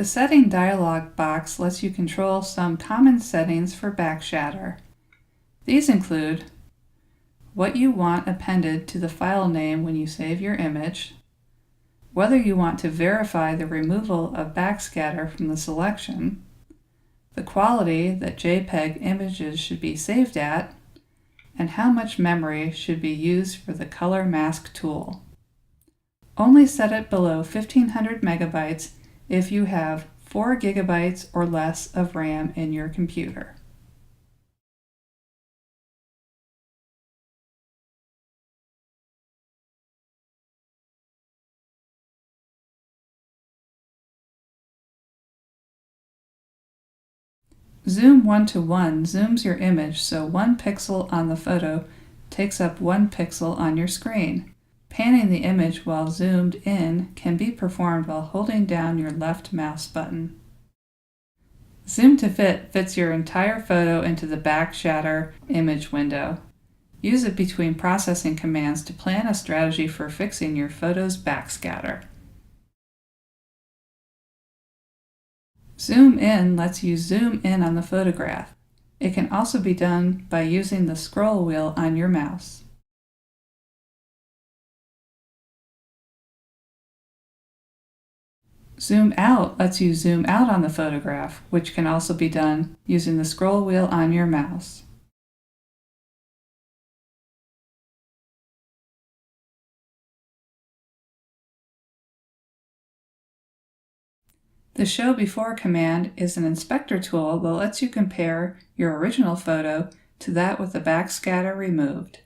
The Setting dialog box lets you control some common settings for BackShatter. These include what you want appended to the file name when you save your image, whether you want to verify the removal of backscatter from the selection, the quality that JPEG images should be saved at, and how much memory should be used for the color mask tool. Only set it below 1500 megabytes if you have 4 gigabytes or less of RAM in your computer. Zoom 1:1 zooms your image so 1 pixel on the photo takes up 1 pixel on your screen. Panning the image while zoomed in can be performed while holding down your left mouse button. Zoom to Fit fits your entire photo into the BackShatter image window. Use it between processing commands to plan a strategy for fixing your photo's backscatter. Zoom In lets you zoom in on the photograph. It can also be done by using the scroll wheel on your mouse. Zoom Out lets you zoom out on the photograph, which can also be done using the scroll wheel on your mouse. The Show Before command is an inspector tool that lets you compare your original photo to that with the backscatter removed.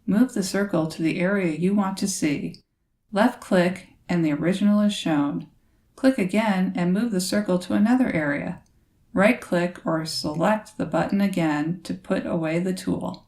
Move the circle to the area you want to see. Left-click and the original is shown. Click again and move the circle to another area. Right-click or select the button again to put away the tool.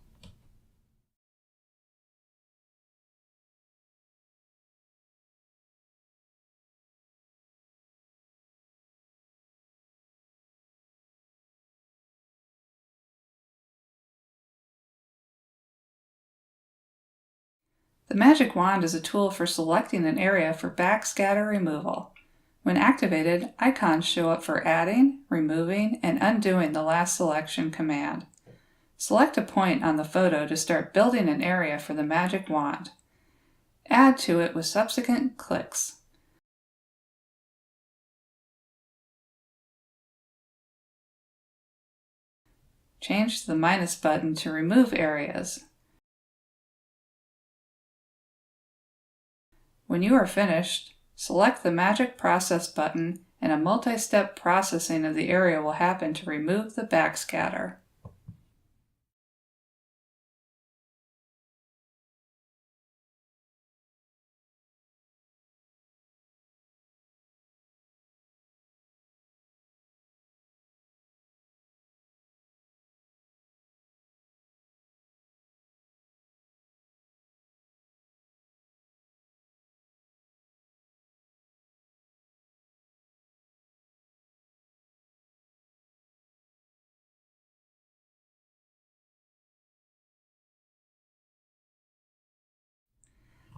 The Magic Wand is a tool for selecting an area for backscatter removal. When activated, icons show up for adding, removing, and undoing the last selection command. Select a point on the photo to start building an area for the Magic Wand. Add to it with subsequent clicks. Change the minus button to remove areas. When you are finished, select the Magic Process button and a multi-step processing of the area will happen to remove the backscatter.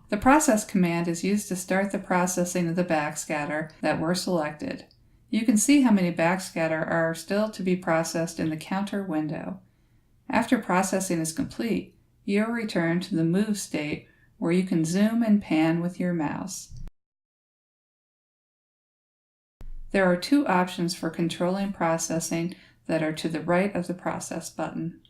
The Process command is used to start the processing of the backscatter that were selected. You can see how many backscatter are still to be processed in the counter window. After processing is complete, you'll return to the Move state where you can zoom and pan with your mouse. There are 2 options for controlling processing that are to the right of the Process button.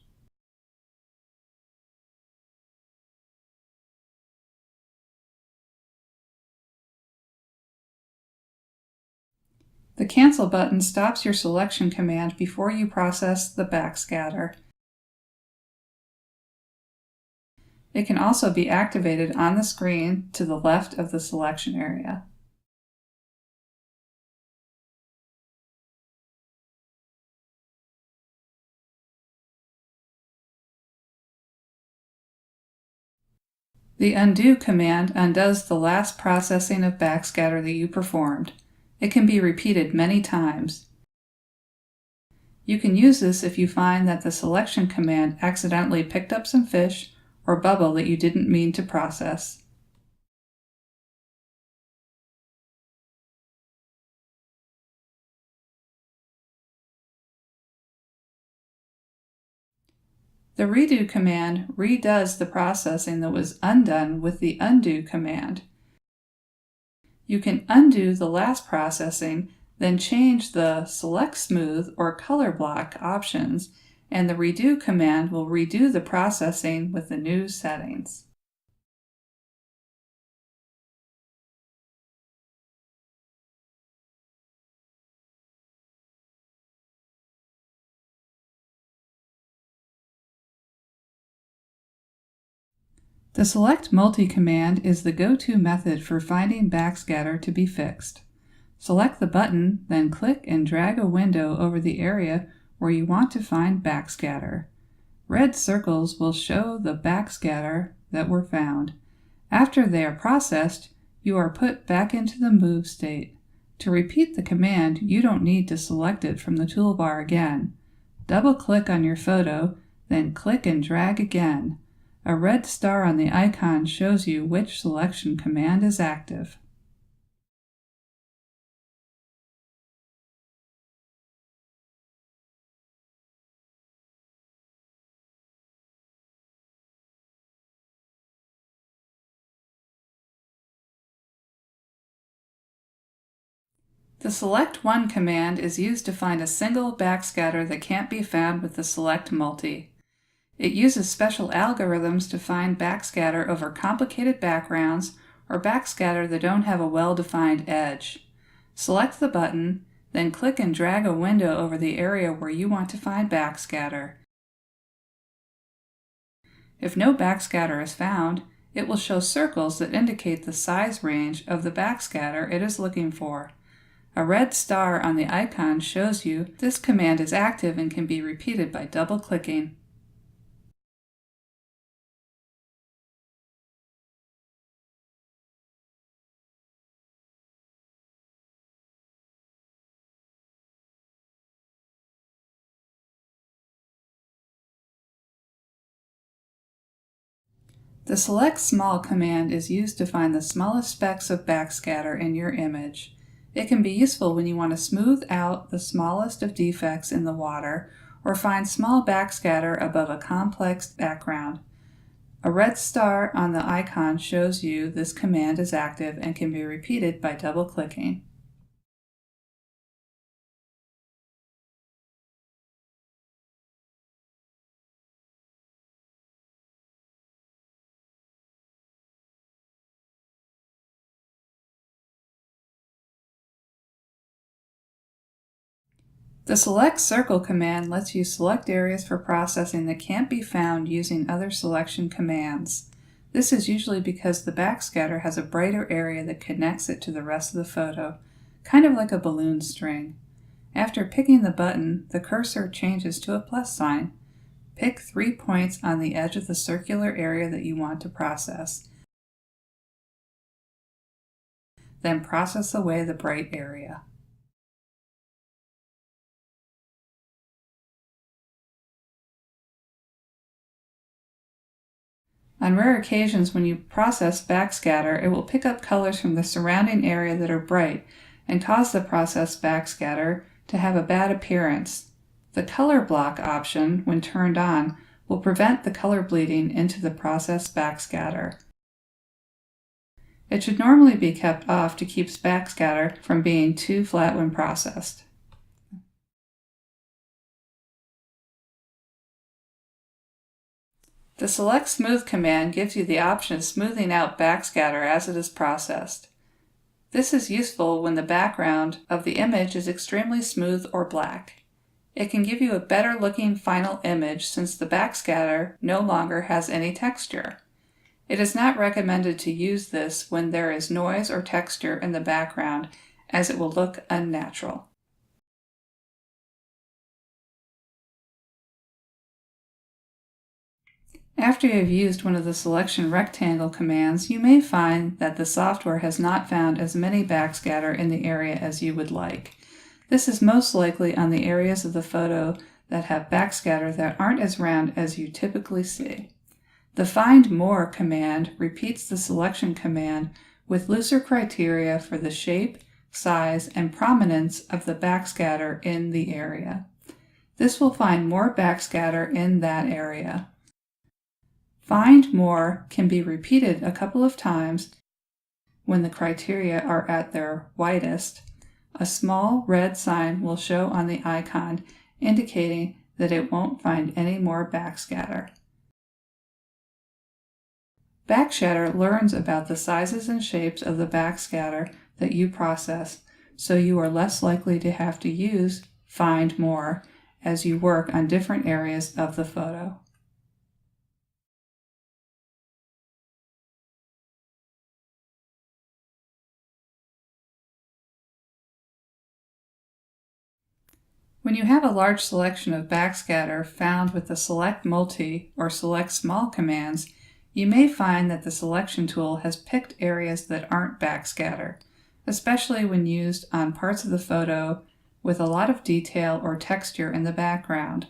The Cancel button stops your selection command before you process the backscatter. It can also be activated on the screen to the left of the selection area. The Undo command undoes the last processing of backscatter that you performed. It can be repeated many times. You can use this if you find that the selection command accidentally picked up some fish or bubble that you didn't mean to process. The redo command redoes the processing that was undone with the undo command. You can undo the last processing, then change the Select Smooth or Color Block options, and the redo command will redo the processing with the new settings. The Select Multi command is the go-to method for finding backscatter to be fixed. Select the button, then click and drag a window over the area where you want to find backscatter. Red circles will show the backscatter that were found. After they are processed, you are put back into the move state. To repeat the command, you don't need to select it from the toolbar again. Double-click on your photo, then click and drag again. A red star on the icon shows you which selection command is active. The Select One command is used to find a single backscatter that can't be found with the Select Multi. It uses special algorithms to find backscatter over complicated backgrounds or backscatter that don't have a well-defined edge. Select the button, then click and drag a window over the area where you want to find backscatter. If no backscatter is found, it will show circles that indicate the size range of the backscatter it is looking for. A red star on the icon shows you this command is active and can be repeated by double-clicking. The Select Small command is used to find the smallest specks of backscatter in your image. It can be useful when you want to smooth out the smallest of defects in the water or find small backscatter above a complex background. A red star on the icon shows you this command is active and can be repeated by double-clicking. The Select Circle command lets you select areas for processing that can't be found using other selection commands. This is usually because the backscatter has a brighter area that connects it to the rest of the photo, kind of like a balloon string. After picking the button, the cursor changes to a plus sign. Pick 3 points on the edge of the circular area that you want to process. Then process away the bright area. On rare occasions when you process backscatter, it will pick up colors from the surrounding area that are bright and cause the processed backscatter to have a bad appearance. The color block option, when turned on, will prevent the color bleeding into the processed backscatter. It should normally be kept off to keep backscatter from being too flat when processed. The Select Smooth command gives you the option of smoothing out backscatter as it is processed. This is useful when the background of the image is extremely smooth or black. It can give you a better looking final image since the backscatter no longer has any texture. It is not recommended to use this when there is noise or texture in the background, as it will look unnatural. After you have used one of the selection rectangle commands, you may find that the software has not found as many backscatter in the area as you would like. This is most likely on the areas of the photo that have backscatter that aren't as round as you typically see. The Find More command repeats the selection command with looser criteria for the shape, size, and prominence of the backscatter in the area. This will find more backscatter in that area. Find more can be repeated a couple of times. When the criteria are at their widest, a small red sign will show on the icon indicating that it won't find any more backscatter. BackShatter learns about the sizes and shapes of the backscatter that you process, so you are less likely to have to use Find More as you work on different areas of the photo. When you have a large selection of backscatter found with the Select Multi or Select Small commands, you may find that the selection tool has picked areas that aren't backscatter, especially when used on parts of the photo with a lot of detail or texture in the background.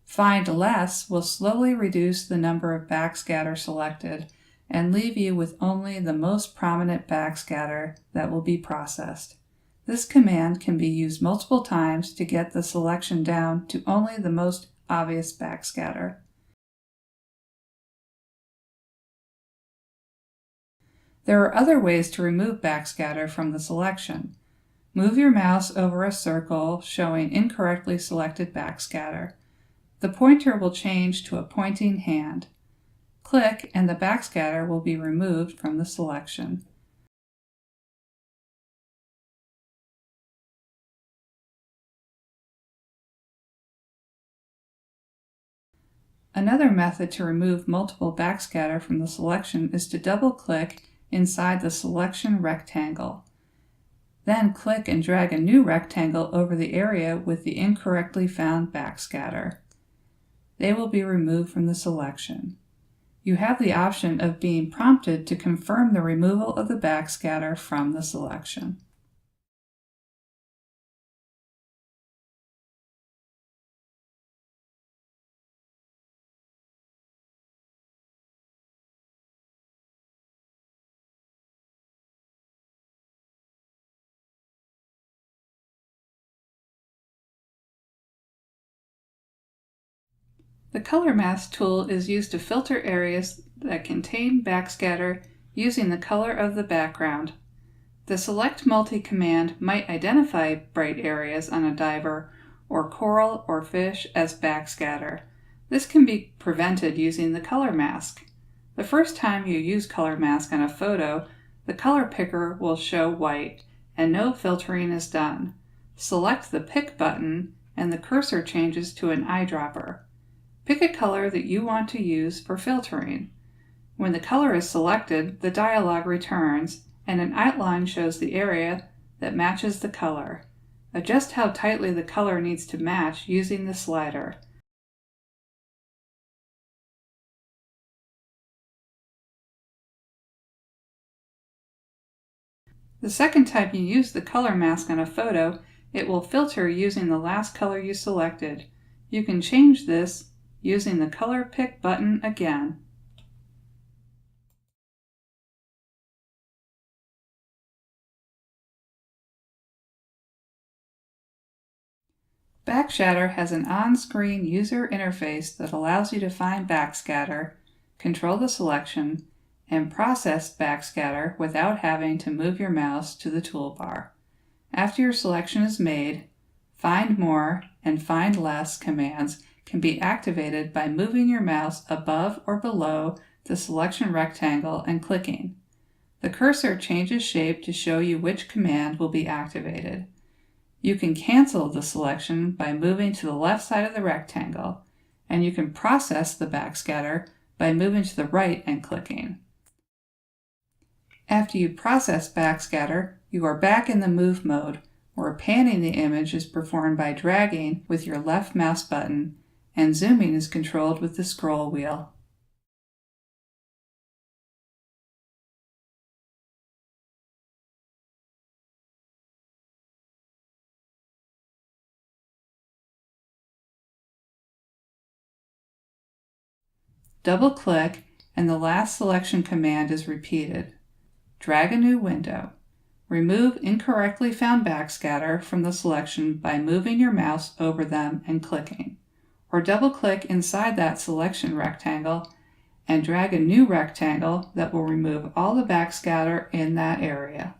Find Less will slowly reduce the number of backscatter selected and leave you with only the most prominent backscatter that will be processed. This command can be used multiple times to get the selection down to only the most obvious backscatter. There are other ways to remove backscatter from the selection. Move your mouse over a circle showing incorrectly selected backscatter. The pointer will change to a pointing hand. Click and the backscatter will be removed from the selection. Another method to remove multiple backscatter from the selection is to double-click inside the selection rectangle. Then click and drag a new rectangle over the area with the incorrectly found backscatter. They will be removed from the selection. You have the option of being prompted to confirm the removal of the backscatter from the selection. The Color Mask tool is used to filter areas that contain backscatter using the color of the background. The Select Multi command might identify bright areas on a diver or coral or fish as backscatter. This can be prevented using the Color Mask. The first time you use Color Mask on a photo, the color picker will show white and no filtering is done. Select the Pick button and the cursor changes to an eyedropper. Pick a color that you want to use for filtering. When the color is selected, the dialog returns and an outline shows the area that matches the color. Adjust how tightly the color needs to match using the slider. The second time you use the color mask on a photo, it will filter using the last color you selected. You can change this using the Color Pick button again. BackShatter has an on-screen user interface that allows you to find backscatter, control the selection, and process backscatter without having to move your mouse to the toolbar. After your selection is made, Find More and Find Less commands can be activated by moving your mouse above or below the selection rectangle and clicking. The cursor changes shape to show you which command will be activated. You can cancel the selection by moving to the left side of the rectangle, and you can process the backscatter by moving to the right and clicking. After you process backscatter, you are back in the Move mode, where panning the image is performed by dragging with your left mouse button, and zooming is controlled with the scroll wheel. Double-click and the last selection command is repeated. Drag a new window. Remove incorrectly found backscatter from the selection by moving your mouse over them and clicking, or double-click inside that selection rectangle and drag a new rectangle that will remove all the backscatter in that area.